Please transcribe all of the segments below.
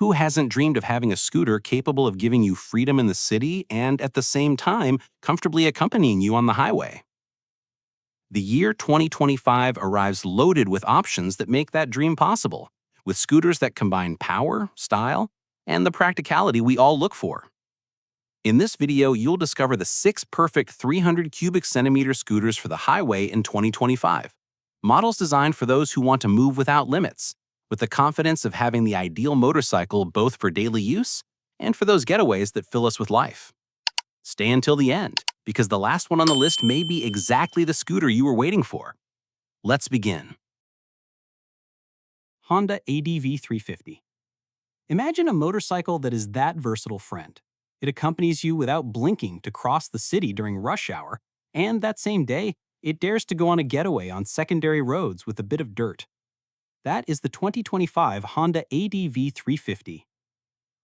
Who hasn't dreamed of having a scooter capable of giving you freedom in the city and, at the same time, comfortably accompanying you on the highway? The year 2025 arrives loaded with options that make that dream possible, with scooters that combine power, style, and the practicality we all look for. In this video, you'll discover the 6 perfect 300 cubic centimeter scooters for the highway in 2025. Models designed for those who want to move without limits, with the confidence of having the ideal motorcycle both for daily use and for those getaways that fill us with life. Stay until the end, because the last one on the list may be exactly the scooter you were waiting for. Let's begin. Honda ADV 350. Imagine a motorcycle that is that versatile friend. It accompanies you without blinking to cross the city during rush hour, and that same day, it dares to go on a getaway on secondary roads with a bit of dirt. That is the 2025 Honda ADV 350.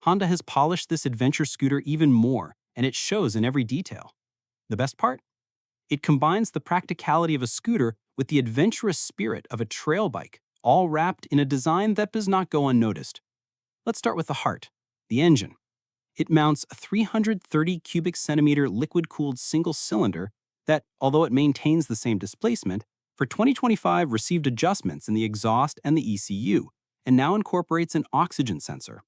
Honda has polished this adventure scooter even more, and it shows in every detail. The best part? It combines the practicality of a scooter with the adventurous spirit of a trail bike, all wrapped in a design that does not go unnoticed. Let's start with the heart, the engine. It mounts a 330 cubic centimeter liquid-cooled single cylinder that, although it maintains the same displacement, for 2025 received adjustments in the exhaust and the ECU, and now incorporates an oxygen sensor.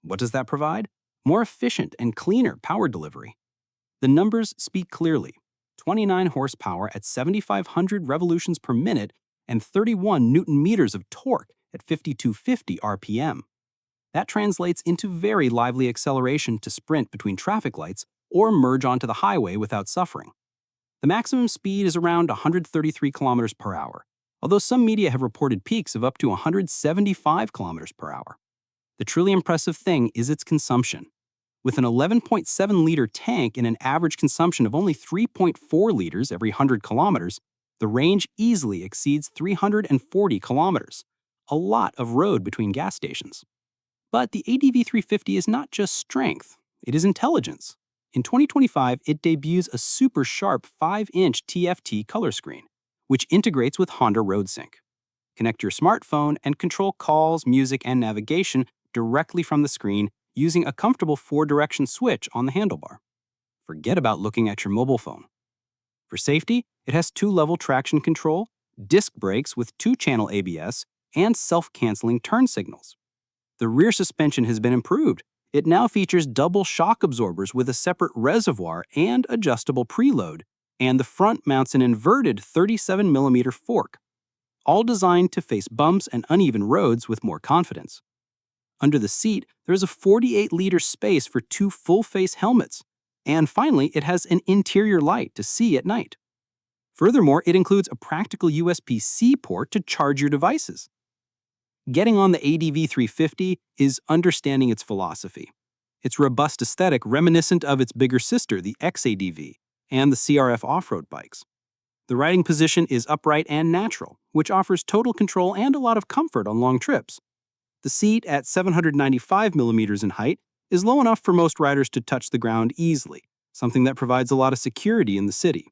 What does that provide? More efficient and cleaner power delivery. The numbers speak clearly: 29 horsepower at 7,500 revolutions per minute and 31 newton meters of torque at 5,250 RPM. That translates into very lively acceleration to sprint between traffic lights or merge onto the highway without suffering. The maximum speed is around 133 kilometers per hour, although some media have reported peaks of up to 175 kilometers per hour. The truly impressive thing is its consumption. With an 11.7-liter tank and an average consumption of only 3.4 liters every 100 kilometers, the range easily exceeds 340 kilometers, a lot of road between gas stations. But the ADV 350 is not just strength, it is intelligence. In 2025, it debuts a super sharp 5-inch TFT color screen, which integrates with Honda RoadSync. Connect your smartphone and control calls, music, and navigation directly from the screen using a comfortable 4-direction switch on the handlebar. Forget about looking at your mobile phone. For safety, it has 2-level traction control, disc brakes with 2-channel ABS, and self-canceling turn signals. The rear suspension has been improved. It now features double shock absorbers with a separate reservoir and adjustable preload, and the front mounts an inverted 37mm fork, all designed to face bumps and uneven roads with more confidence. Under the seat, there is a 48-liter space for 2 full-face helmets, and finally, it has an interior light to see at night. Furthermore, it includes a practical USB-C port to charge your devices. Getting on the ADV 350 is understanding its philosophy. Its robust aesthetic reminiscent of its bigger sister, the XADV, and the CRF off-road bikes. The riding position is upright and natural, which offers total control and a lot of comfort on long trips. The seat, at 795 millimeters in height, is low enough for most riders to touch the ground easily, something that provides a lot of security in the city.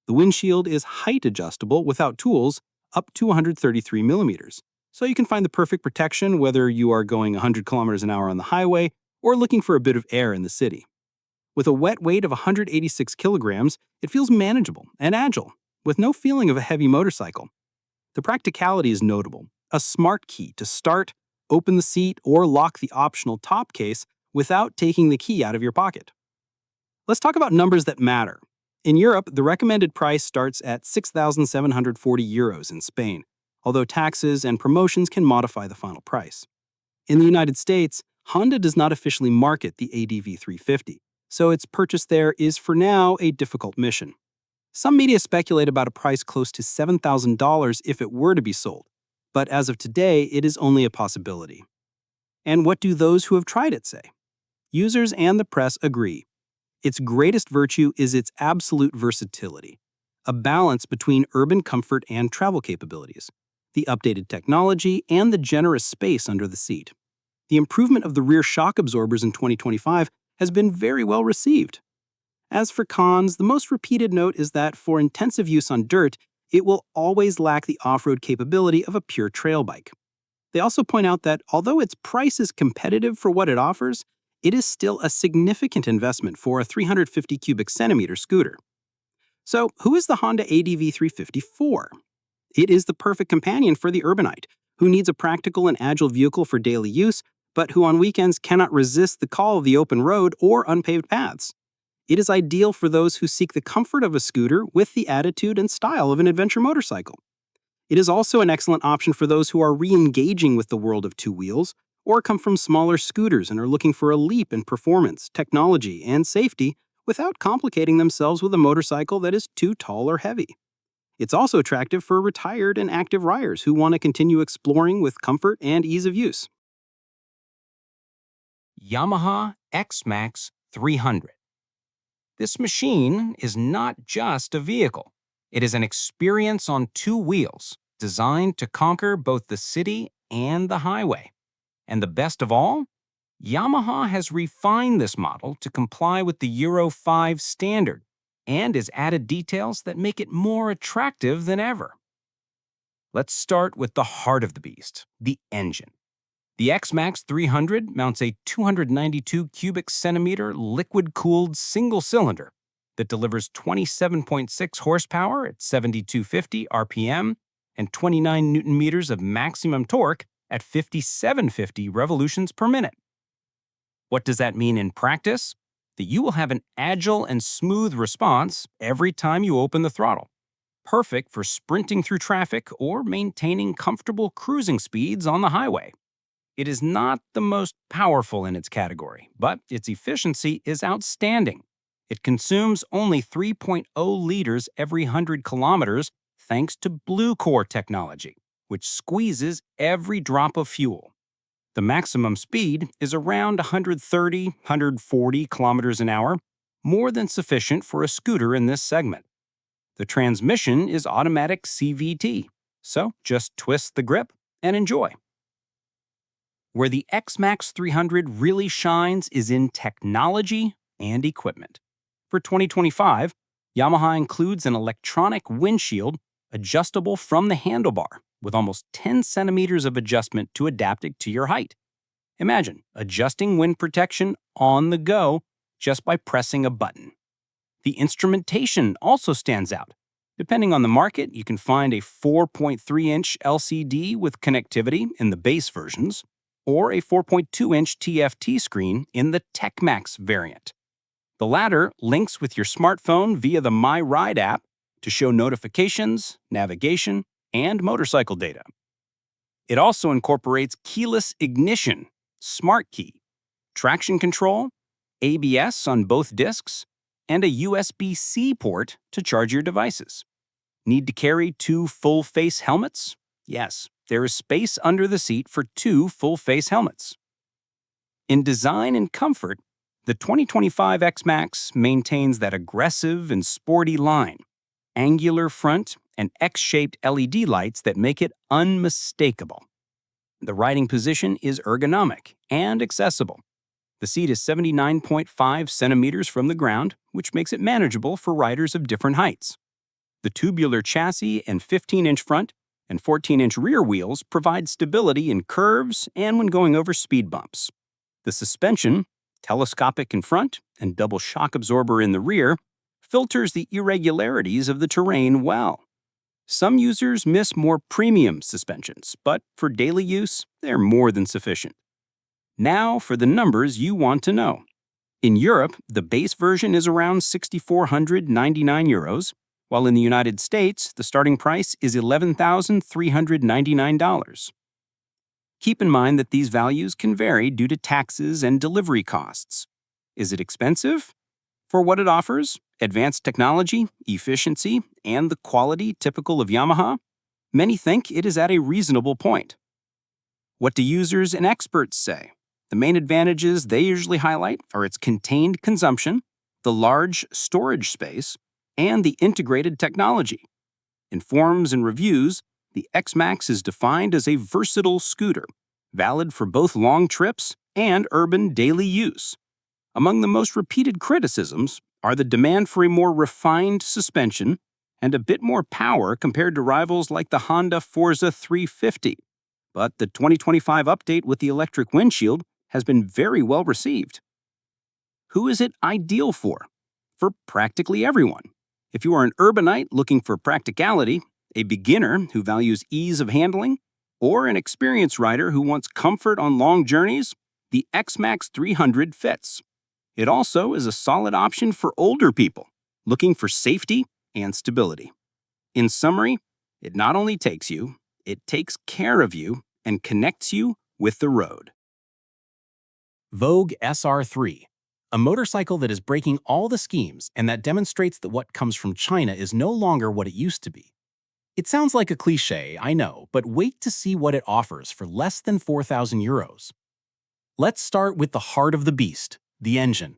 The windshield is height adjustable without tools, up to 133 millimeters. So you can find the perfect protection whether you are going 100 kilometers an hour on the highway or looking for a bit of air in the city. With a wet weight of 186 kilograms, it feels manageable and agile, with no feeling of a heavy motorcycle. The practicality is notable: a smart key to start, open the seat, or lock the optional top case without taking the key out of your pocket. Let's talk about numbers that matter. In Europe, the recommended price starts at 6,740 euros in Spain, although taxes and promotions can modify the final price. In the United States, Honda does not officially market the ADV 350, so its purchase there is for now a difficult mission. Some media speculate about a price close to $7,000 if it were to be sold, but as of today, it is only a possibility. And what do those who have tried it say? Users and the press agree. Its greatest virtue is its absolute versatility, a balance between urban comfort and travel capabilities, the updated technology, and the generous space under the seat. The improvement of the rear shock absorbers in 2025 has been very well received. As for cons, the most repeated note is that for intensive use on dirt, it will always lack the off-road capability of a pure trail bike. They also point out that although its price is competitive for what it offers, it is still a significant investment for a 350 cubic centimeter scooter. So, who is the Honda ADV 350 for? It is the perfect companion for the urbanite, who needs a practical and agile vehicle for daily use, but who on weekends cannot resist the call of the open road or unpaved paths. It is ideal for those who seek the comfort of a scooter with the attitude and style of an adventure motorcycle. It is also an excellent option for those who are re-engaging with the world of two wheels, or come from smaller scooters and are looking for a leap in performance, technology, and safety without complicating themselves with a motorcycle that is too tall or heavy. It's also attractive for retired and active riders who want to continue exploring with comfort and ease of use. Yamaha XMAX 300. This machine is not just a vehicle. It is an experience on two wheels, designed to conquer both the city and the highway. And the best of all, Yamaha has refined this model to comply with the Euro 5 standard and has added details that make it more attractive than ever. Let's start with the heart of the beast, the engine. The XMAX 300 mounts a 292 cubic centimeter liquid-cooled single cylinder that delivers 27.6 horsepower at 7,250 RPM and 29 newton meters of maximum torque at 5,750 revolutions per minute. What does that mean in practice? That you will have an agile and smooth response every time you open the throttle, perfect for sprinting through traffic or maintaining comfortable cruising speeds on the highway. It is not the most powerful in its category, but its efficiency is outstanding. It consumes only 3.0 liters every 100 kilometers thanks to Blue Core technology, which squeezes every drop of fuel. The maximum speed is around 130–140 kilometers an hour, more than sufficient for a scooter in this segment. The transmission is automatic CVT, so just twist the grip and enjoy. Where the XMAX 300 really shines is in technology and equipment. For 2025, Yamaha includes an electronic windshield adjustable from the handlebar with almost 10 centimeters of adjustment to adapt it to your height. Imagine adjusting wind protection on the go just by pressing a button. The instrumentation also stands out. Depending on the market, you can find a 4.3-inch LCD with connectivity in the base versions, or a 4.2-inch TFT screen in the TechMax variant. The latter links with your smartphone via the My Ride app to show notifications, navigation, and motorcycle data. It also incorporates keyless ignition, smart key, traction control, ABS on both discs, and a USB-C port to charge your devices. Need to carry 2 full-face helmets? Yes, there is space under the seat for 2 full-face helmets. In design and comfort, the 2025 XMAX maintains that aggressive and sporty line, angular front, and X-shaped LED lights that make it unmistakable. The riding position is ergonomic and accessible. The seat is 79.5 centimeters from the ground, which makes it manageable for riders of different heights. The tubular chassis and 15-inch front and 14-inch rear wheels provide stability in curves and when going over speed bumps. The suspension, telescopic in front and double shock absorber in the rear, filters the irregularities of the terrain well. Some users miss more premium suspensions, but for daily use, they're more than sufficient. Now for the numbers you want to know. In Europe, the base version is around €6,499, while in the United States, the starting price is $11,399. Keep in mind that these values can vary due to taxes and delivery costs. Is it expensive? For what it offers, advanced technology, efficiency, and the quality typical of Yamaha, many think it is at a reasonable point. What do users and experts say? The main advantages they usually highlight are its contained consumption, the large storage space, and the integrated technology. In forums and reviews, the XMAX is defined as a versatile scooter, valid for both long trips and urban daily use. Among the most repeated criticisms are the demand for a more refined suspension and a bit more power compared to rivals like the Honda Forza 350. but the 2025 update with the electric windshield has been very well received. Who is it ideal for? For practically everyone. If you are an urbanite looking for practicality, a beginner who values ease of handling, or an experienced rider who wants comfort on long journeys, the XMAX 300 fits. It also is a solid option for older people looking for safety and stability. In summary, it not only takes you, it takes care of you and connects you with the road. VOGE SR3, a motorcycle that is breaking all the schemes and that demonstrates that what comes from China is no longer what it used to be. It sounds like a cliche, I know, but wait to see what it offers for less than 4,000 euros. Let's start with the heart of the beast, the engine.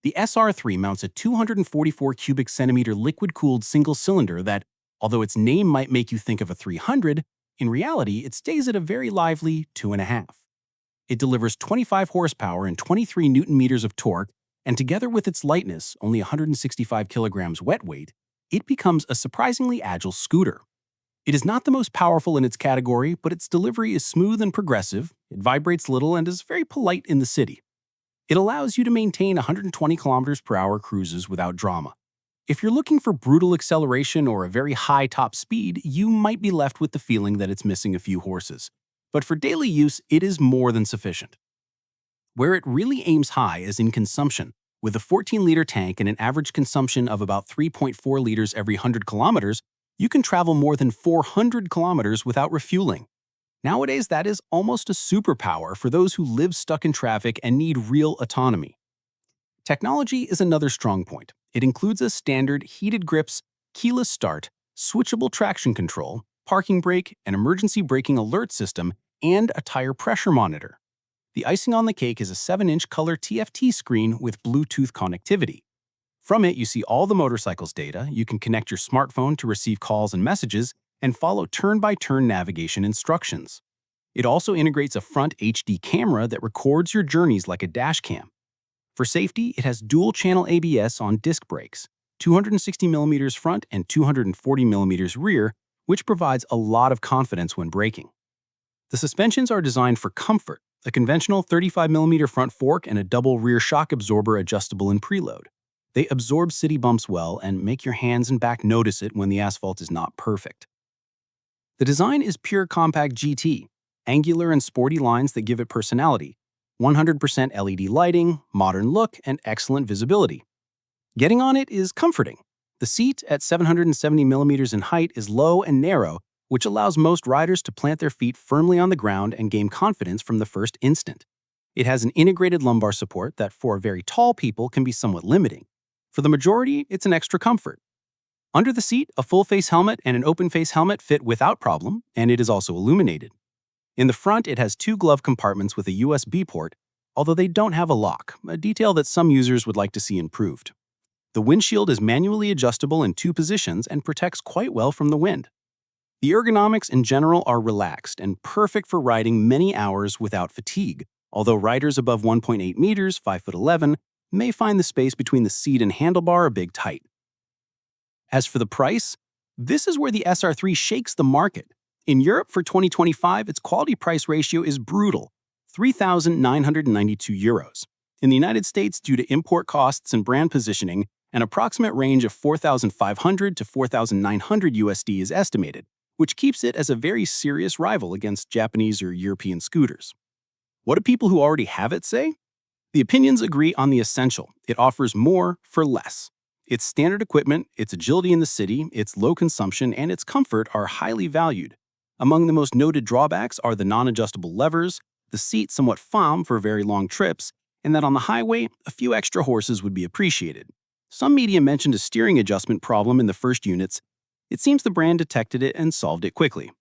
The SR3 mounts a 244 cubic centimeter liquid-cooled single cylinder that, although its name might make you think of a 300, in reality it stays at a very lively 2.5. It delivers 25 horsepower and 23 newton-meters of torque, and together with its lightness, only 165 kilograms wet weight, it becomes a surprisingly agile scooter. It is not the most powerful in its category, but its delivery is smooth and progressive, it vibrates little, and is very polite in the city. It allows you to maintain 120 kilometers per hour cruises without drama. If you're looking for brutal acceleration or a very high top speed, you might be left with the feeling that it's missing a few horses. But for daily use, it is more than sufficient. Where it really aims high is in consumption. With a 14-liter tank and an average consumption of about 3.4 liters every 100 kilometers, you can travel more than 400 kilometers without refueling. Nowadays, that is almost a superpower for those who live stuck in traffic and need real autonomy. Technology is another strong point. It includes a standard heated grips, keyless start, switchable traction control, parking brake, an emergency braking alert system, and a tire pressure monitor. The icing on the cake is a 7-inch color TFT screen with Bluetooth connectivity. From it, you see all the motorcycle's data, you can connect your smartphone to receive calls and messages, and follow turn-by-turn navigation instructions. It also integrates a front HD camera that records your journeys like a dash cam. For safety, it has dual-channel ABS on disc brakes, 260mm front and 240mm rear, which provides a lot of confidence when braking. The suspensions are designed for comfort, a conventional 35mm front fork and a double rear shock absorber adjustable in preload. They absorb city bumps well and make your hands and back notice it when the asphalt is not perfect. The design is pure compact GT, angular and sporty lines that give it personality, 100% LED lighting, modern look, and excellent visibility. Getting on it is comforting. The seat, at 770mm in height, is low and narrow, which allows most riders to plant their feet firmly on the ground and gain confidence from the first instant. It has an integrated lumbar support that, for very tall people, can be somewhat limiting. For the majority, it's an extra comfort. Under the seat, a full-face helmet and an open-face helmet fit without problem, and it is also illuminated. In the front, it has 2 glove compartments with a USB port, although they don't have a lock, a detail that some users would like to see improved. The windshield is manually adjustable in 2 positions and protects quite well from the wind. The ergonomics in general are relaxed and perfect for riding many hours without fatigue, although riders above 1.8 meters, 5'11", may find the space between the seat and handlebar a bit tight. As for the price, this is where the SR3 shakes the market. In Europe for 2025, its quality-price ratio is brutal, €3,992. In the United States, due to import costs and brand positioning, an approximate range of $4,500 to $4,900 USD is estimated, which keeps it as a very serious rival against Japanese or European scooters. What do people who already have it say? The opinions agree on the essential. It offers more for less. Its standard equipment, its agility in the city, its low consumption, and its comfort are highly valued. Among the most noted drawbacks are the non-adjustable levers, the seat somewhat firm for very long trips, and that on the highway, a few extra horses would be appreciated. Some media mentioned a steering adjustment problem in the first units. It seems the brand detected it and solved it quickly.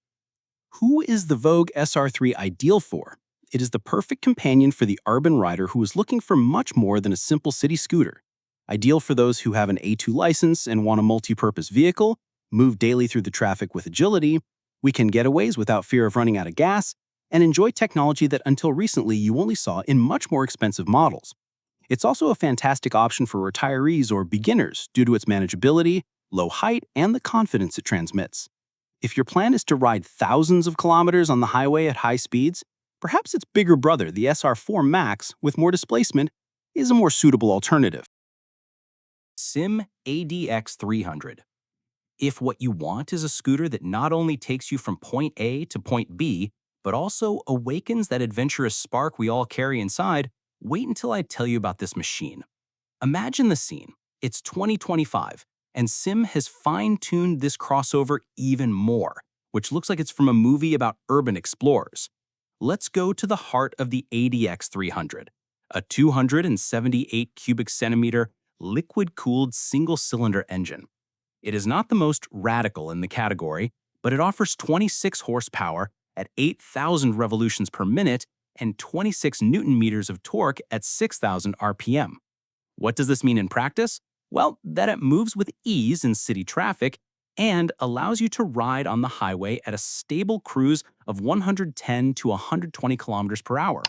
Who is the VOGE SR3 ideal for? It is the perfect companion for the urban rider who is looking for much more than a simple city scooter. Ideal for those who have an A2 license and want a multi-purpose vehicle, move daily through the traffic with agility, weekend getaways without fear of running out of gas, and enjoy technology that until recently you only saw in much more expensive models. It's also a fantastic option for retirees or beginners due to its manageability, low height, and the confidence it transmits. If your plan is to ride thousands of kilometers on the highway at high speeds, perhaps its bigger brother, the SR4 Max, with more displacement, is a more suitable alternative. Sim ADX 300. If what you want is a scooter that not only takes you from point A to point B, but also awakens that adventurous spark we all carry inside, wait until I tell you about this machine. Imagine the scene. It's 2025, and Sim has fine-tuned this crossover even more, which looks like it's from a movie about urban explorers. Let's go to the heart of the ADX 300, a 278 cubic centimeter liquid-cooled single-cylinder engine. It is not the most radical in the category, but it offers 26 horsepower at 8,000 revolutions per minute and 26 newton meters of torque at 6,000 RPM. What does this mean in practice? Well, that it moves with ease in city traffic and allows you to ride on the highway at a stable cruise of 110 to 120 kilometers per hour,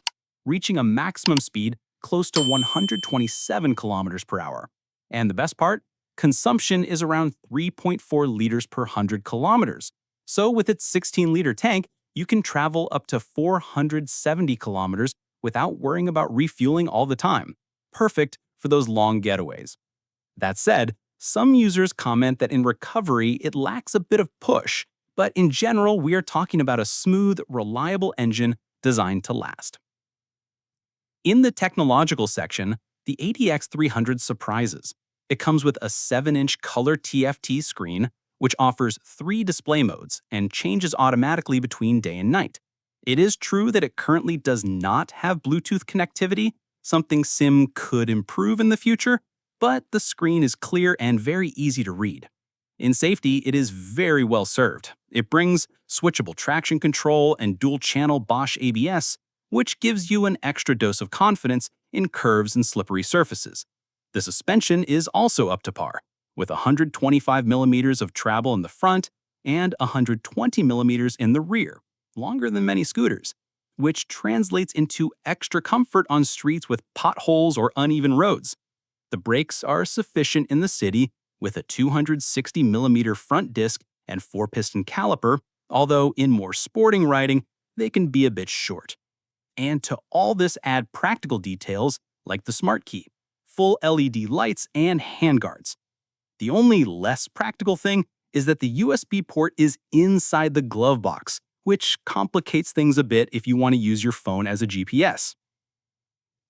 reaching a maximum speed close to 127 kilometers per hour. And the best part? Consumption is around 3.4 liters per 100 kilometers. So with its 16-liter tank, you can travel up to 470 kilometers without worrying about refueling all the time. Perfect for those long getaways. That said, some users comment that in recovery it lacks a bit of push, but in general we are talking about a smooth, reliable engine designed to last. In the technological section, the ADX 300 surprises. It comes with a 7-inch color TFT screen, which offers 3 display modes and changes automatically between day and night. It is true that it currently does not have Bluetooth connectivity, something Sim could improve in the future, but the screen is clear and very easy to read. In safety, it is very well served. It brings switchable traction control and dual-channel Bosch ABS, which gives you an extra dose of confidence in curves and slippery surfaces. The suspension is also up to par, with 125 millimeters of travel in the front and 120 millimeters in the rear, longer than many scooters, which translates into extra comfort on streets with potholes or uneven roads. The brakes are sufficient in the city with a 260 millimeter front disc and 4-piston caliper, although in more sporting riding, they can be a bit short. And to all this add practical details like the smart key, full LED lights, and handguards. The only less practical thing is that the USB port is inside the glove box, which complicates things a bit if you want to use your phone as a GPS.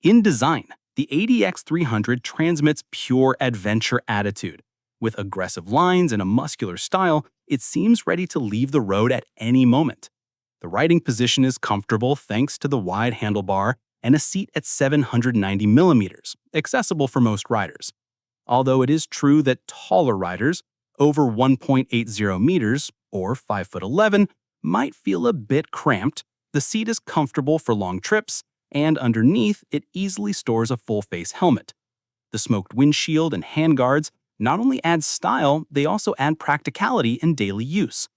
In design, the ADX 300 transmits pure adventure attitude. With aggressive lines and a muscular style, it seems ready to leave the road at any moment. The riding position is comfortable thanks to the wide handlebar and a seat at 790 millimeters, accessible for most riders. Although it is true that taller riders, over 1.80 meters or 5'11", might feel a bit cramped, the seat is comfortable for long trips, and underneath it easily stores a full-face helmet. The smoked windshield and handguards not only add style, they also add practicality in daily use.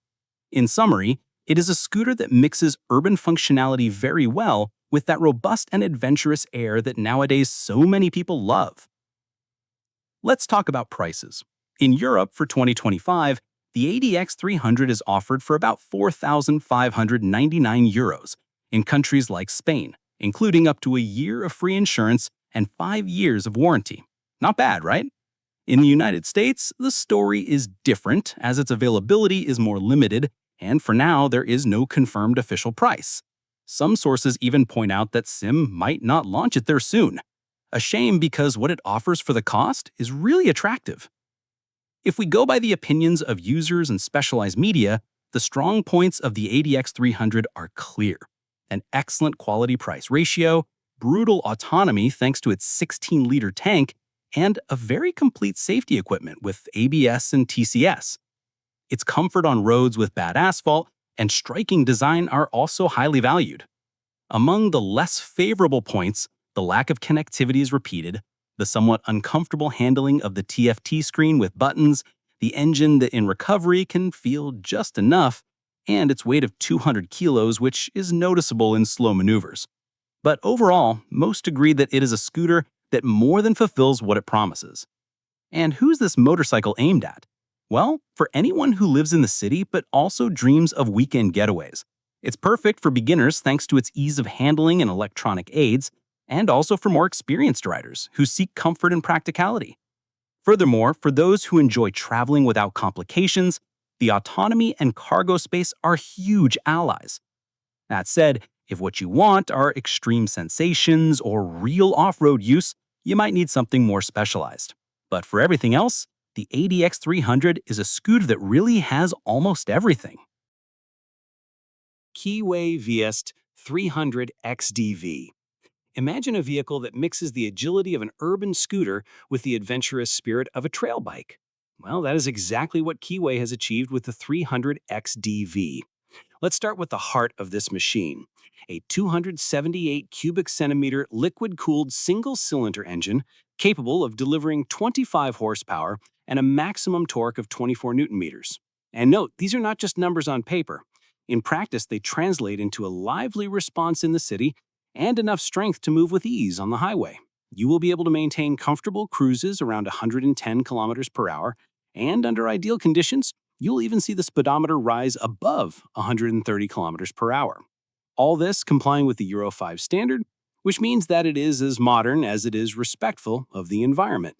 In summary, it is a scooter that mixes urban functionality very well with that robust and adventurous air that nowadays so many people love. Let's talk about prices. In Europe for 2025, the ADX 300 is offered for about €4,599 in countries like Spain, including up to a year of free insurance and 5 years of warranty. Not bad, right? In the United States, the story is different as its availability is more limited, and for now there is no confirmed official price. Some sources even point out that Sim might not launch it there soon. A shame because what it offers for the cost is really attractive. If we go by the opinions of users and specialized media, the strong points of the ADX 300 are clear. An excellent quality-price ratio, brutal autonomy thanks to its 16-liter tank, and a very complete safety equipment with ABS and TCS. Its comfort on roads with bad asphalt and striking design are also highly valued. Among the less favorable points, the lack of connectivity is repeated, the somewhat uncomfortable handling of the TFT screen with buttons, the engine that in recovery can feel just enough, and its weight of 200 kilos, which is noticeable in slow maneuvers. But overall, most agree that it is a scooter that more than fulfills what it promises. And who's this motorcycle aimed at? Well, for anyone who lives in the city but also dreams of weekend getaways. It's perfect for beginners thanks to its ease of handling and electronic aids, and also for more experienced riders who seek comfort and practicality. Furthermore, for those who enjoy traveling without complications, the autonomy and cargo space are huge allies. That said, if what you want are extreme sensations or real off-road use, you might need something more specialized. But for everything else, the ADX 300 is a scooter that really has almost everything. KEEWAY VIESTE 300 XDV. Imagine a vehicle that mixes the agility of an urban scooter with the adventurous spirit of a trail bike. Well, that is exactly what KEEWAY has achieved with the 300 XDV. Let's start with the heart of this machine. A 278 cubic centimeter liquid-cooled single-cylinder engine capable of delivering 25 horsepower and a maximum torque of 24 newton meters. And note, these are not just numbers on paper. In practice, they translate into a lively response in the city and enough strength to move with ease on the highway. You will be able to maintain comfortable cruises around 110 kilometers per hour, and under ideal conditions, you'll even see the speedometer rise above 130 kilometers per hour. All this complying with the Euro 5 standard, which means that it is as modern as it is respectful of the environment.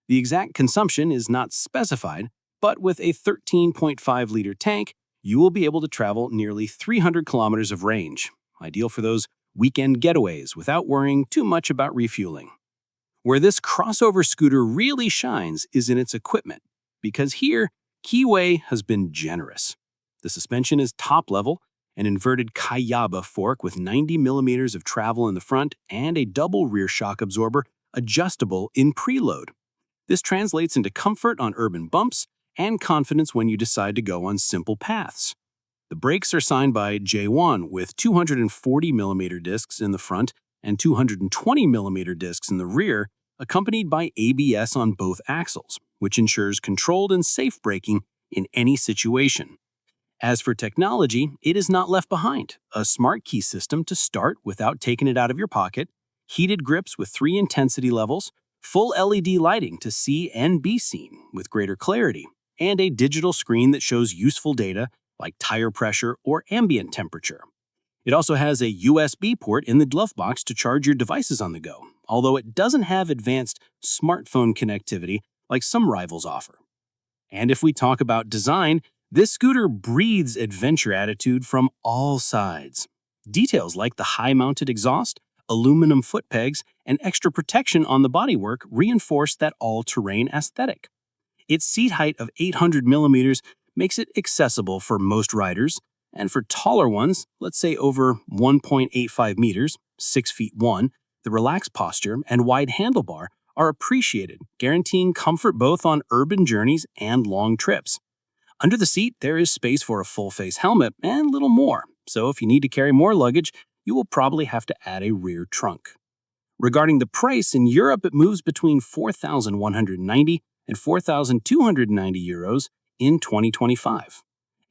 The exact consumption is not specified, but with a 13.5-liter tank, you will be able to travel nearly 300 kilometers of range, ideal for those weekend getaways without worrying too much about refueling. Where this crossover scooter really shines is in its equipment, because here, KEEWAY has been generous. The suspension is top-level, an inverted Kayaba fork with 90 millimeters of travel in the front and a double rear shock absorber adjustable in preload. This translates into comfort on urban bumps and confidence when you decide to go on simple paths. The brakes are signed by J1 with 240mm discs in the front and 220mm discs in the rear, accompanied by ABS on both axles, which ensures controlled and safe braking in any situation. As for technology, it is not left behind. A smart key system to start without taking it out of your pocket, heated grips with 3 intensity levels, full LED lighting to see and be seen with greater clarity, and a digital screen that shows useful data like tire pressure or ambient temperature. It also has a USB port in the glove box to charge your devices on the go, although it doesn't have advanced smartphone connectivity like some rivals offer. And if we talk about design, this scooter breathes adventure attitude from all sides. Details like the high-mounted exhaust, aluminum foot pegs, and extra protection on the bodywork reinforce that all-terrain aesthetic. Its seat height of 800 millimeters makes it accessible for most riders, and for taller ones, let's say over 1.85 meters, 6 feet 1, the relaxed posture and wide handlebar are appreciated, guaranteeing comfort both on urban journeys and long trips. Under the seat, there is space for a full-face helmet and little more, so if you need to carry more luggage, you will probably have to add a rear trunk. Regarding the price, in Europe it moves between 4,190 and 4,290 euros in 2025.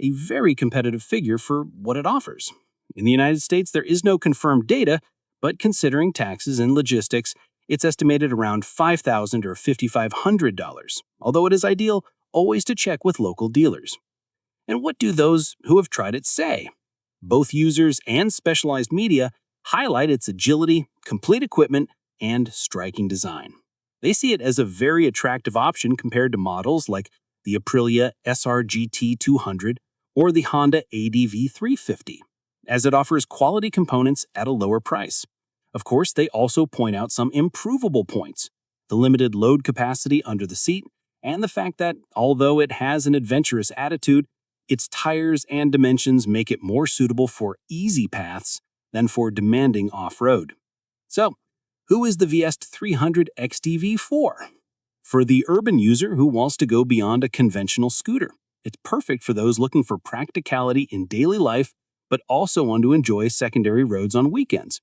A very competitive figure for what it offers. In the United States, there is no confirmed data, but considering taxes and logistics, it's estimated around $5,000 or $5,500, although it is ideal always to check with local dealers. And what do those who have tried it say? Both users and specialized media highlight its agility, complete equipment, and striking design. They see it as a very attractive option compared to models like the Aprilia SRGT 200 or the Honda ADV 350, as it offers quality components at a lower price. Of course, they also point out some improvable points: the limited load capacity under the seat, and the fact that, although it has an adventurous attitude, its tires and dimensions make it more suitable for easy paths than for demanding off-road. So, who is the VIESTE 300 XDV for? For the urban user who wants to go beyond a conventional scooter. It's perfect for those looking for practicality in daily life, but also want to enjoy secondary roads on weekends.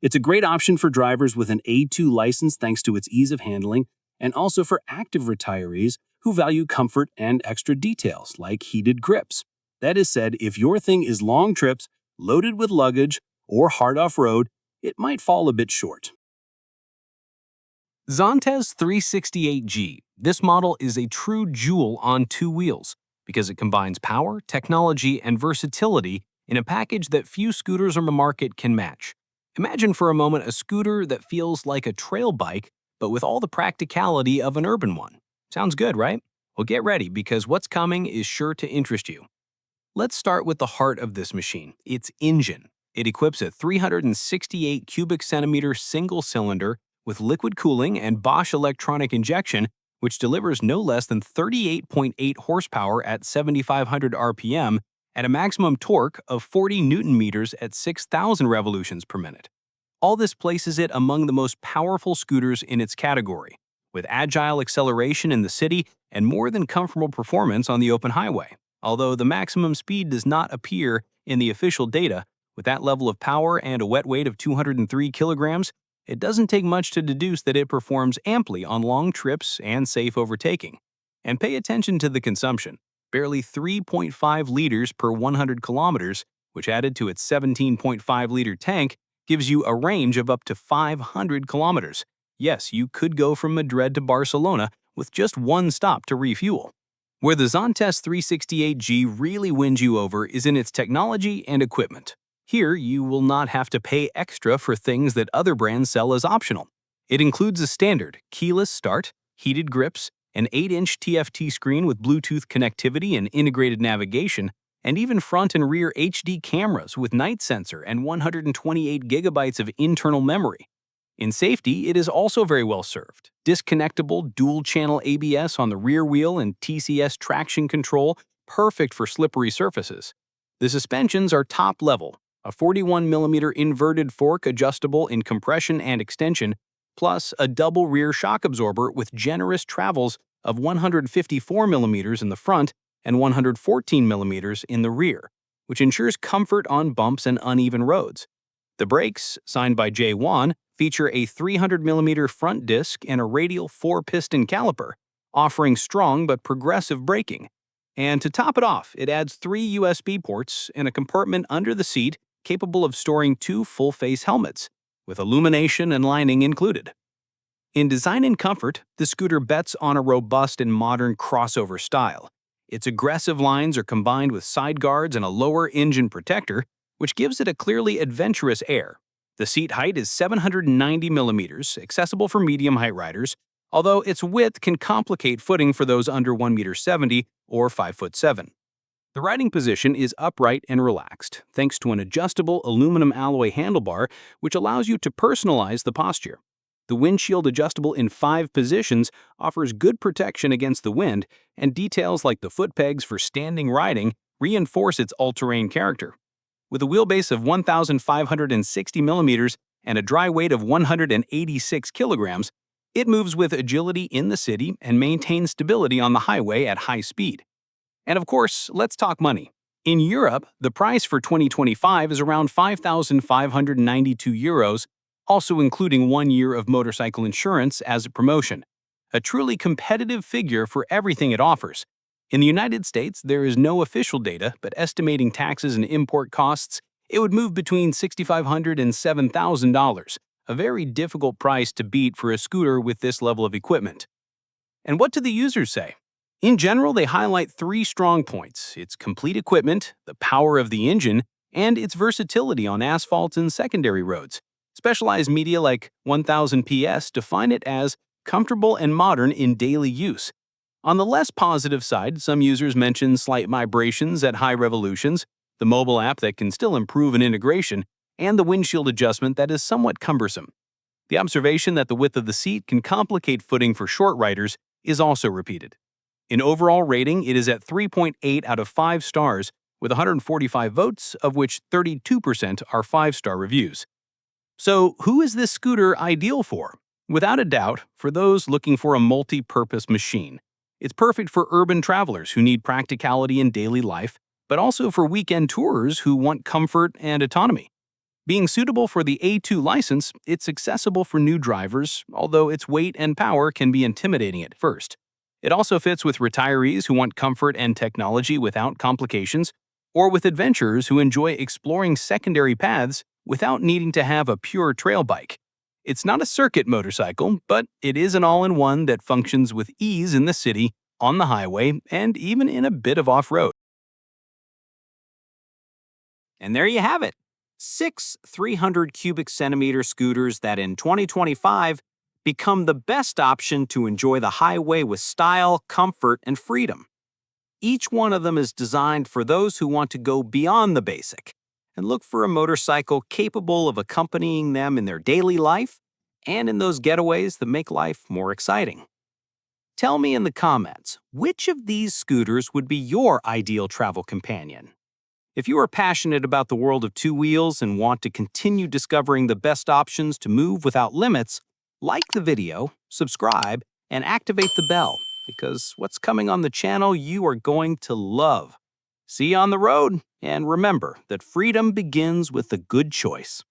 It's a great option for drivers with an A2 license thanks to its ease of handling, and also for active retirees who value comfort and extra details like heated grips. That is said, if your thing is long trips, loaded with luggage, or hard off-road, it might fall a bit short. ZONTES 368G. This model is a true jewel on two wheels because it combines power, technology, and versatility in a package that few scooters on the market can match. Imagine for a moment a scooter that feels like a trail bike, but with all the practicality of an urban one. Sounds good, right? Well, get ready because what's coming is sure to interest you. Let's start with the heart of this machine, its engine. It equips a 368 cubic centimeter single cylinder with liquid cooling and Bosch electronic injection, which delivers no less than 38.8 horsepower at 7,500 RPM at a maximum torque of 40 Newton meters at 6,000 revolutions per minute. All this places it among the most powerful scooters in its category, with agile acceleration in the city and more than comfortable performance on the open highway. Although the maximum speed does not appear in the official data, with that level of power and a wet weight of 203 kilograms, it doesn't take much to deduce that it performs amply on long trips and safe overtaking. And pay attention to the consumption. Barely 3.5 liters per 100 kilometers, which added to its 17.5-liter tank, gives you a range of up to 500 kilometers. Yes, you could go from Madrid to Barcelona with just one stop to refuel. Where the ZONTES 368G really wins you over is in its technology and equipment. Here, you will not have to pay extra for things that other brands sell as optional. It includes a standard keyless start, heated grips, an 8-inch TFT screen with Bluetooth connectivity and integrated navigation, and even front and rear HD cameras with night sensor and 128 gigabytes of internal memory. In safety, it is also very well served. Disconnectable dual-channel ABS on the rear wheel and TCS traction control, perfect for slippery surfaces. The suspensions are top-level, a 41mm inverted fork adjustable in compression and extension, plus a double rear shock absorber with generous travels of 154mm in the front and 114mm in the rear, which ensures comfort on bumps and uneven roads. The brakes, signed by J1, feature a 300mm front disc and a radial 4-piston caliper, offering strong but progressive braking. And to top it off, it adds 3 USB ports and a compartment under the seat capable of storing 2 full-face helmets, with illumination and lining included. In design and comfort, the scooter bets on a robust and modern crossover style. Its aggressive lines are combined with side guards and a lower engine protector, which gives it a clearly adventurous air. The seat height is 790mm, accessible for medium-height riders, although its width can complicate footing for those under 1.70 m or 5'7". The riding position is upright and relaxed, thanks to an adjustable aluminum alloy handlebar, which allows you to personalize the posture. The windshield, adjustable in 5 positions, offers good protection against the wind, and details like the foot pegs for standing riding reinforce its all-terrain character. With a wheelbase of 1,560mm and a dry weight of 186 kilograms, it moves with agility in the city and maintains stability on the highway at high speed. And of course, let's talk money. In Europe, the price for 2025 is around €5,592, also including 1 year of motorcycle insurance as a promotion. A truly competitive figure for everything it offers. In the United States, there is no official data, but estimating taxes and import costs, it would move between $6,500 and $7,000, a very difficult price to beat for a scooter with this level of equipment. And what do the users say? In general, they highlight 3 strong points: its complete equipment, the power of the engine, and its versatility on asphalt and secondary roads. Specialized media like 1000 PS define it as comfortable and modern in daily use. On the less positive side, some users mention slight vibrations at high revolutions, the mobile app that can still improve in integration, and the windshield adjustment that is somewhat cumbersome. The observation that the width of the seat can complicate footing for short riders is also repeated. In overall rating, it is at 3.8 out of 5 stars, with 145 votes, of which 32% are 5-star reviews. So, who is this scooter ideal for? Without a doubt, for those looking for a multi-purpose machine. It's perfect for urban travelers who need practicality in daily life, but also for weekend tourers who want comfort and autonomy. Being suitable for the A2 license, it's accessible for new drivers, although its weight and power can be intimidating at first. It also fits with retirees who want comfort and technology without complications, or with adventurers who enjoy exploring secondary paths without needing to have a pure trail bike. It's not a circuit motorcycle, but it is an all-in-one that functions with ease in the city, on the highway, and even in a bit of off-road. And there you have it. 6 300 cubic centimeter scooters that in 2025 become the best option to enjoy the highway with style, comfort, and freedom. Each one of them is designed for those who want to go beyond the basic and look for a motorcycle capable of accompanying them in their daily life and in those getaways that make life more exciting. Tell me in the comments, which of these scooters would be your ideal travel companion? If you are passionate about the world of two wheels and want to continue discovering the best options to move without limits, like the video, subscribe, and activate the bell, because what's coming on the channel you are going to love. See you on the road, and remember that freedom begins with a good choice.